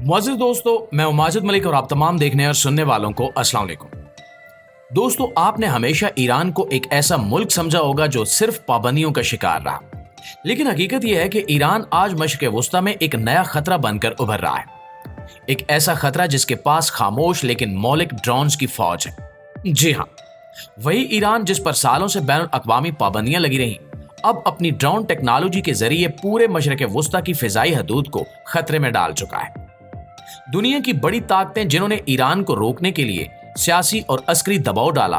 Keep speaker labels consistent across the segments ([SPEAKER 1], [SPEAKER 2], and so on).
[SPEAKER 1] मुअज़्ज़िज़ दोस्तों, मैं हूं माजिद मलिक और आप तमाम देखने और सुनने वालों को अस्सलाम वालेकुम। दोस्तों, आपने हमेशा ईरान को एक ऐसा मुल्क समझा होगा जो सिर्फ पाबंदियों का शिकार रहा, लेकिन हकीकत यह है कि ईरान आज मशरिक़ वस्ता में एक नया खतरा बनकर उभर रहा है। एक ऐसा खतरा जिसके पास खामोश लेकिन मौलिक ड्रोन्स की फौज है। जी हाँ, वही ईरान जिस पर सालों से बैनुल अक़वामी पाबंदियां लगी रहीं, अब अपनी ड्रोन टेक्नोलॉजी के जरिए पूरे मशरिक़ वस्ता की फिजाई हदूद को खतरे में डाल चुका है। दुनिया की बड़ी ताकतें जिन्होंने ईरान को रोकने के लिए सियासी और अस्करी दबाव डाला,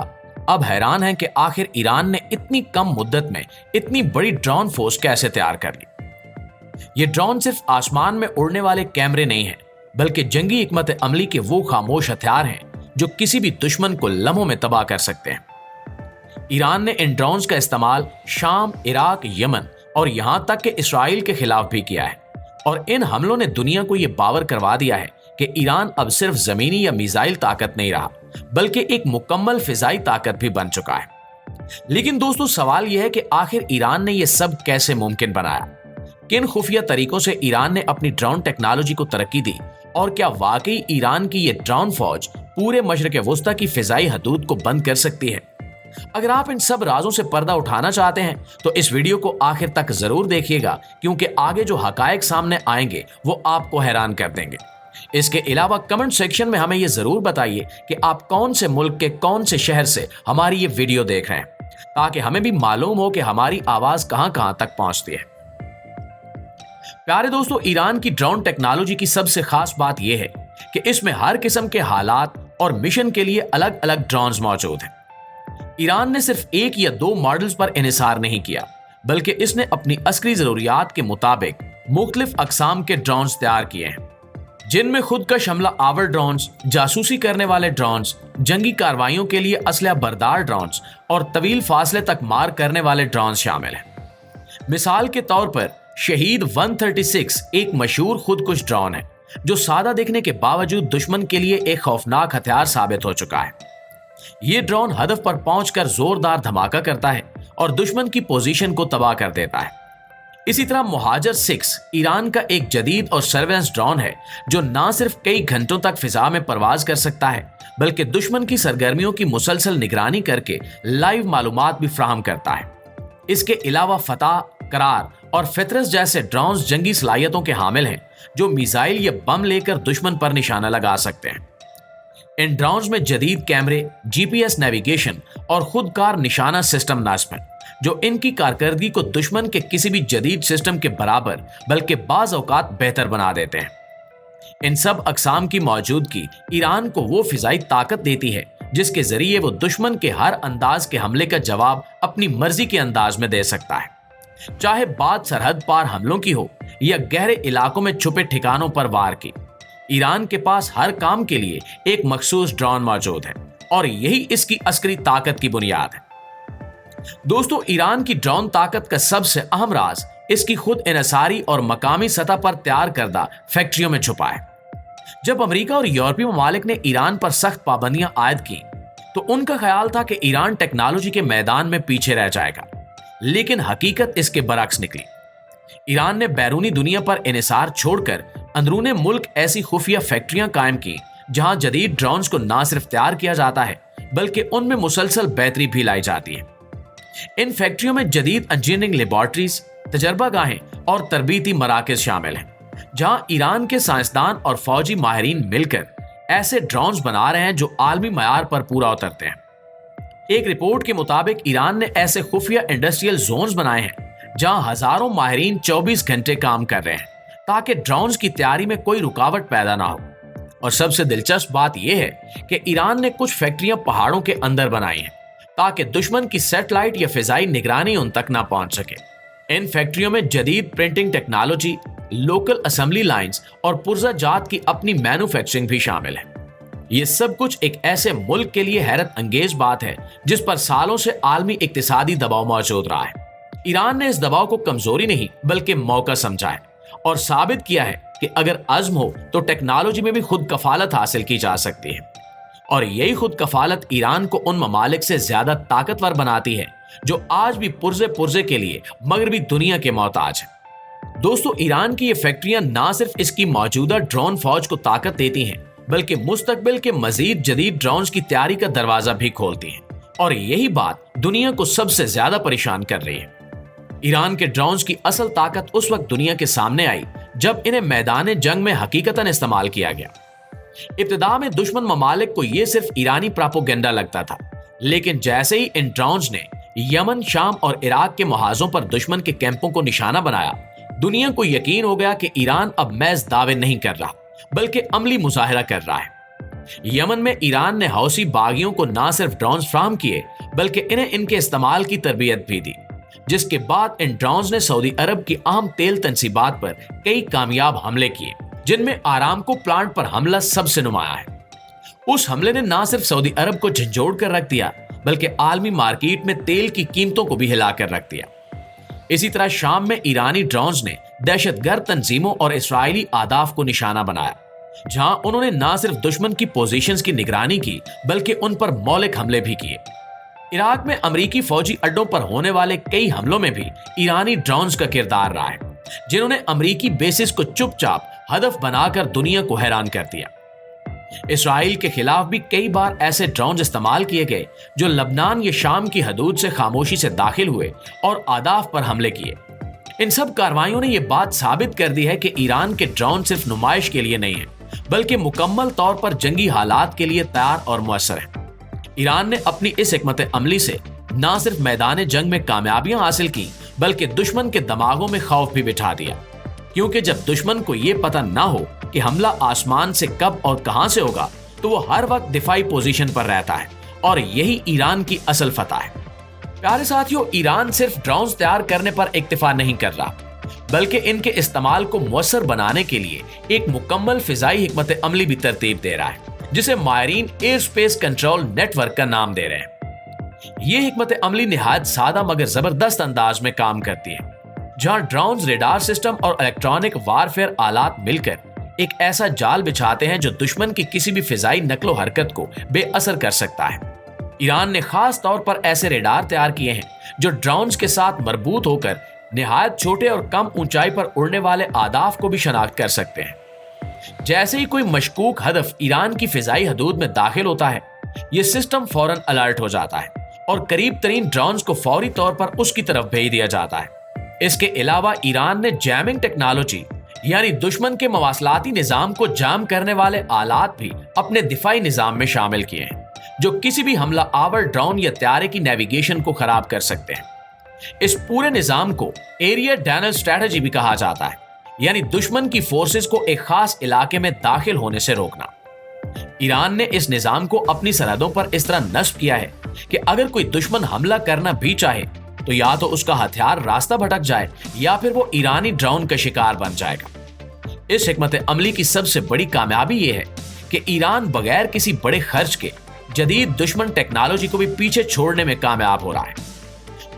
[SPEAKER 1] अब हैरान हैं कि आखिर ईरान ने इतनी कम मुद्दत में इतनी बड़ी ड्रोन फोर्स कैसे तैयार कर ली। ये ड्रोन सिर्फ आसमान में उड़ने वाले कैमरे नहीं हैं, बल्कि जंगी हिकमत अमली के वो खामोश हथियार हैं जो किसी भी दुश्मन को लम्हों में तबाह कर सकते हैं। ईरान ने इन ड्रोन्स का इस्तेमाल शाम, इराक, यमन और यहां तक कि इसराइल के खिलाफ भी किया है, और इन हमलों ने दुनिया को यह बावर करवा दिया है कि ईरान अब सिर्फ जमीनी या मिसाइल ताकत नहीं रहा, बल्कि एक मुकम्मल फिजाई ताकत भी बन चुका है। लेकिन दोस्तों, सवाल यह है कि आखिर ईरान ने यह सब कैसे मुमकिन बनाया? किन खुफिया तरीकों से ईरान ने अपनी ड्रोन टेक्नोलॉजी को तरक्की दी, और क्या वाकई ईरान की यह ड्रोन फौज पूरे मशरिक़ वस्ता की फिजाई हदूद को बंद कर सकती है? अगर आप इन सब राजों से पर्दा उठाना चाहते हैं तो इस वीडियो को आखिर तक जरूर देखिएगा, क्योंकि आगे जो हकायक सामने आएंगे वो आपको हैरान कर देंगे। इसके अलावा कमेंट सेक्शन में हमें यह जरूर बताइए कि आप कौन से मुल्क के कौन से शहर से हमारी ये वीडियो देख रहे हैं, ताकि हमें भी मालूम हो कि हमारी आवाज कहां तक पहुंचती है। प्यारे दोस्तों, ईरान की ड्रोन टेक्नोलॉजी की सबसे खास बात यह है कि इसमें हर किस्म के हालात और मिशन के लिए अलग अलग ड्रोन्स मौजूद हैं। ईरान ने सिर्फ एक या दो मॉडल्स पर इन्हिसार नहीं किया, बल्कि इसने अपनी अस्करी जरूरियात के मुताबिक मुख्तलिफ अकसाम के ड्रोन्स तैयार किए हैं, जिनमें खुदकश हमला आवर ड्रोन्स, जासूसी करने वाले ड्रोन्स, जंगी कार्रवाइयों के लिए असलहा बरदार ड्रोन्स और तवील फासले तक मार करने वाले ड्रोन्स शामिल हैं। मिसाल के तौर पर शहीद 136 एक मशहूर खुदकुश ड्रोन है, जो सादा दिखने के बावजूद दुश्मन के लिए एक खौफनाक हथियार साबित हो चुका है। ये ड्रोन हदफ पर पहुंचकर जोरदार धमाका करता है और दुश्मन की पोजीशन को तबाह कर देता है। इसी तरह मुहाजिर 6 ईरान का एक जदीद और सर्वेलेंस ड्रोन है, जो न सिर्फ कई घंटों तक फिजा में परवाज कर सकता है, बल्कि दुश्मन की सरगर्मियों की मुसलसल निगरानी करके लाइव मालूमात भी फ्राहम करता है। इसके अलावा फतह, करार और फितरस जैसे ड्रोन्स जंगी सलाहियतों के हामिल हैं, जो मिसाइल या बम लेकर दुश्मन पर निशाना लगा सकते हैं। इन ड्रोन्स में जदीद कैमरे, जीपीएस नेविगेशन और खुदकार निशाना सिस्टम नस्ब हैं, जो इनकी कारकर्दगी को दुश्मन के किसी भी जदीद सिस्टम के बराबर बल्कि बाज़ औक़ात बेहतर बना देते हैं। इन सब अकसाम की मौजूदगी ईरान को वो फिजाई ताकत देती है जिसके जरिए वो दुश्मन के हर अंदाज के हमले का जवाब अपनी मर्जी के अंदाज में दे सकता है, चाहे बात सरहद पार हमलों की हो या गहरे इलाकों में छुपे ठिकानों पर वार की। ईरान के पास हर काम के लिए एक मखसूस ड्रोन मौजूद है, और यही इसकी अस्करी ताकत की बुनियाद है। दोस्तों, ईरान की ड्रोन ताकत का सबसे अहम राज इसकी खुद इन्हिसारी और मकामी सतह पर तैयार करदा फैक्ट्रियों में छुपा है। जब अमेरिका और यूरोपीय ममालिक ने ईरान पर सख्त पाबंदियां आयद की, तो उनका ख्याल था कि ईरान टेक्नोलॉजी के मैदान में पीछे रह जाएगा, लेकिन हकीकत इसके बरक्स निकली। ईरान ने बैरूनी दुनिया पर इन्हिसार छोड़कर अंदरूने मुल्क ऐसी खुफिया फैक्ट्रियां कायम की, जहां जदीद ड्रोन्स को न सिर्फ तैयार किया जाता है, बल्कि उनमें मुसलसल बेहतरी भी लाई जाती है। इन फैक्ट्रियों में जदीद इंजीनियरिंग लेबॉर्ट्रीज, तजर्बा गाहें और तरबीती मराकज शामिल हैं, जहां ईरान के साइंसदान और फौजी माहिरीन मिलकर ऐसे ड्रोन्स बना रहे हैं जो आलमी मयार पर पूरा उतरते हैं। एक रिपोर्ट के मुताबिक ईरान ने ऐसे खुफिया इंडस्ट्रियल जोन्स बनाए हैं जहां हजारों माहिरीन 24 घंटे काम कर रहे हैं, ताकि ड्रोन्स की तैयारी में कोई रुकावट पैदा ना हो। और सबसे दिलचस्प बात यह है कि ईरान ने कुछ फैक्ट्रियां पहाड़ों के अंदर बनाई हैं, ताकि दुश्मन की सैटेलाइट या फिजाई निगरानी उन तक ना पहुंच सके। इन फैक्ट्रियों में जदीद printing technology, local assembly lines और पुर्जा जात की अपनी मैन्युफैक्चरिंग भी शामिल है। ये सब कुछ एक ऐसे मुल्क के लिए हैरत अंगेज बात है जिस पर सालों से आलमी इक्तिसादी दबाव मौजूद रहा है। ईरान ने इस दबाव को कमजोरी नहीं बल्कि मौका समझा है, और साबित किया है कि अगर अज़्म हो तो टेक्नोलॉजी में भी खुद कफालत हासिल की जा सकती है। और यही खुद कफालत ईरान को उन ममालिक से ज्यादा ताकतवर बनाती है जो आज भी पुर्जे पुर्जे के लिए मगरबी दुनिया के मोहताज हैं। दोस्तों, ईरान की ये फैक्ट्रियां ना सिर्फ इसकी मौजूदा ड्रोन फौज को ताकत देती हैं, बल्कि मुस्तकबिल के मजीद जदीद ड्रोन्स की तैयारी का दरवाजा भी खोलती हैं। और यही बात दुनिया को सबसे ज्यादा परेशान कर रही है। ईरान के ड्रोन्स की असल ताकत उस वक्त दुनिया के सामने आई जब इन्हें मैदान जंग में हकीकतन इस्तेमाल किया गया। इब्तिदा में दुश्मन ममालिक को यह सिर्फ ईरानी प्रोपेगेंडा लगता था, लेकिन जैसे ही इन ड्रोन्स ने यमन, शाम और इराक के मुहाजों पर दुश्मन के कैंपों को निशाना बनाया, दुनिया को यकीन हो गया कि ईरान अब महज दावे नहीं कर रहा, बल्कि अमली मुजाहिरा कर रहा है। यमन में ईरान ने हौसी बागियों को ना सिर्फ ड्रोन्स फराहम किए, बल्कि इन्हें इनके इस्तेमाल की तरबियत भी दी, जिसके बाद इन ड्रोन्स ने सऊदी अरब की अहम तेल तंसीबात पर कई कामयाब हमले किए, जिनमें आरामको प्लांट पर हमला सबसे नुमाया है। उस हमले ने ना सिर्फ सऊदी अरब को झंझोड़ कर रख दिया, बल्कि आलमी मार्केट में तेल की कीमतों को भी हिलाकर रख दिया। इसी तरह शाम में ईरानी ड्रोन्स ने दहशतगर्द तंजीमों और इसराइली आदाफ को निशाना बनाया, जहां उन्होंने ना सिर्फ दुश्मन की पोजीशंस की निगरानी की, बल्कि उन पर मौलिक हमले भी किए। इराक में अमरीकी फौजी अड्डों पर होने वाले कई हमलों में भी ईरानी ड्रोन्स का किरदार रहा है, जिन्होंने अमरीकी बेसिस को चुपचाप हदफ बनाकर दुनिया को हैरान कर दिया। इसराइल के खिलाफ भी कई बार ऐसे ड्रोन इस्तेमाल किए गए जो लबनान या शाम की हदूद से खामोशी से दाखिल हुए और आदाफ पर हमले किए। इन सब कार्रवाइयों ने यह बात साबित कर दी है कि ईरान के ड्रोन सिर्फ नुमाइश के लिए नहीं है, बल्कि मुकम्मल तौर पर जंगी हालात के लिए तैयार और मुअस्सर है। ईरान ने अपनी इस हिकमत अमली से न सिर्फ मैदान जंग में कामयाबियां हासिल की, बल्कि दुश्मन के दिमागों में खौफ भी बिठा दिया, क्योंकि जब दुश्मन को यह पता ना हो कि हमला आसमान से कब और कहां से होगा, तो वो हर वक्त दिफाई पोजीशन पर रहता है, और यही ईरान की असल फतह है। प्यारे साथियों, ईरान सिर्फ ड्रोन्स तैयार करने पर इक्तिफा नहीं कर रहा, बल्कि इनके इस्तेमाल को मुअस्सर बनाने के लिए एक मुकम्मल फिजाई हिकमत अमली भी तरतीब दे रहा है, जिसे मायरीन एयर स्पेस कंट्रोल नेटवर्क का नाम दे रहे हैं। ये हिकमत अमली निहायत सादा मगर जबरदस्त अंदाज में काम करती है, जहां ड्रोन्स, रेडार सिस्टम और इलेक्ट्रॉनिक वारफेयर आलात मिलकर एक ऐसा जाल बिछाते हैं जो दुश्मन की किसी भी फिजाई नकलो हरकत को बेअसर कर सकता है। ईरान ने खास तौर पर ऐसे रेडार तैयार किए हैं जो ड्रोन्स के साथ मरबूत होकर निहायत छोटे और कम ऊंचाई पर उड़ने वाले आदाफ को भी शनाख्त कर सकते हैं। जैसे ही कोई मशकूक हदफ ईरान की फिजाई हदूद में दाखिल होता है, यह सिस्टम फौरन अलर्ट हो जाता है और करीब तरीन ड्रोन्स को फौरी तौर पर उसकी तरफ भेज दिया जाता है। इसके अलावा ईरान ने जैमिंग टेक्नोलॉजी यानी दुश्मन के मवासलाती निजाम को जाम करने वाले आलात भी अपने दिफाई निजाम में शामिल किए हैं, जो किसी भी हमला आवर ड्रोन या त्यारे की नेविगेशन को खराब कर सकते हैं। इस पूरे निजाम को एरिया डैनल स्ट्रेटजी भी कहा जाता है, यानी दुश्मन की फोर्सेस को एक खास इलाके में दाखिल होने से रोकना। ईरान ने इस निजाम को अपनी सरहदों पर इस तरह नस्ब किया है कि अगर कोई दुश्मन हमला करना भी चाहे तो या तो उसका हथियार रास्ता भटक जाए या फिर वो ईरानी ड्रोन का शिकार बन जाएगा। इस हिकमत अमली की सबसे बड़ी कामयाबी यह है कि ईरान बगैर किसी बड़े खर्च के जदीद दुश्मन टेक्नोलॉजी को भी पीछे छोड़ने में कामयाब हो रहा है।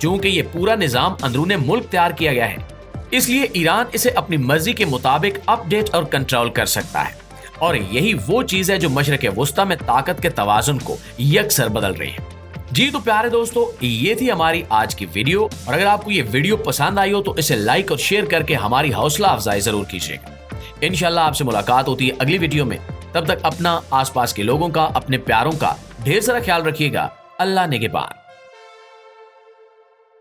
[SPEAKER 1] चूंकि ये पूरा निजाम अंदरूने मुल्क तैयार किया गया है, इसलिए ईरान इसे अपनी मर्जी के मुताबिक अपडेट और कंट्रोल कर सकता है, और यही वो चीज है जो मशरक़ वुस्ता में ताकत के तवाजुन को यकसर बदल रही है। जी तो प्यारे दोस्तों, ये थी हमारी आज की वीडियो, और अगर आपको ये वीडियो पसंद आई हो तो इसे लाइक और शेयर करके हमारी हौसला अफजाई जरूर कीजिएगा। इंशाल्लाह आपसे मुलाकात होती है अगली वीडियो में। तब तक अपना, आसपास के लोगों का, अपने प्यारों का ढेर सारा ख्याल रखिएगा। अल्लाह निगहबान।